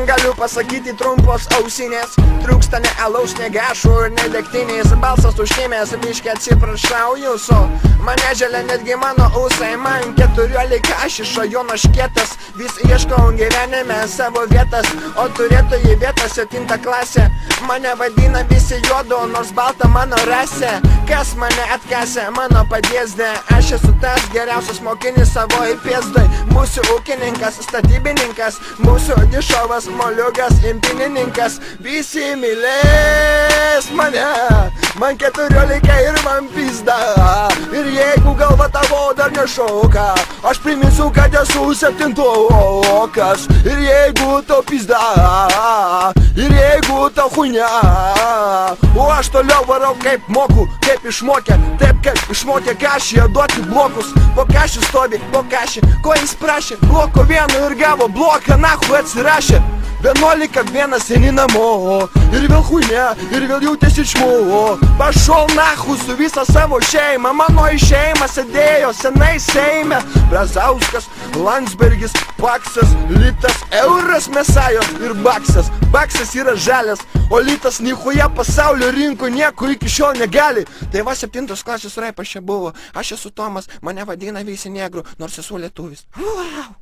Galiu pasakyti trumpos ausinės, trūksta ne alaus, ne gešų ir ne degtinės, balsas užkimės, biškį atsiprašau jūsų, mane želia netgi mano ūsai, man 14, aš iš rajono škietas, vis ieškau gyvenime savo vietas, o turėtų į vietą 7 klasę, mane vadina visi juodu, nors balta mano rasė, kas mane atkasė, mano padėsdė, aš esu tas geriausias mokinis savo įpėsdai, būsiu ūkininkas, statybininkas, būsiu dišovas, moliugas, imtynininkas, visi mylės mane, man 14 ir man pizda, ir jeigu galva tavo dar nešauka, aš priminsiu, kad esu 7-okas, ir jeigu tau pizda, ir jeigu tau chuinia, o aš toliau varau kaip moku, kaip išmokė, taip kaip išmokė kašį, duoti blokus, po kašį stovi, po kašį, ko jis prašė, bloko vienu ir gavo bloką, nahu atsirašė. 11 vienas seni namo, ir vėl chuinia, ir vėl jautėsi čmu, pašol nahu su visa savo šeima, mano šeima sėdėjo senai Seime, Brazauskas, Landsbergis, Paksas, Litas, Euras, Mesajo ir Baksas, Baksas yra žalias, o Litas nichuja pasaulio rinkų nieko iki šiol negali, tai va 7 klasės raipas čia buvo, aš esu Tomas, mane vadina visi negrų, nors esu lietuvis. Wow!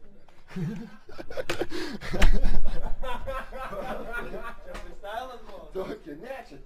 Tokį, ne, čia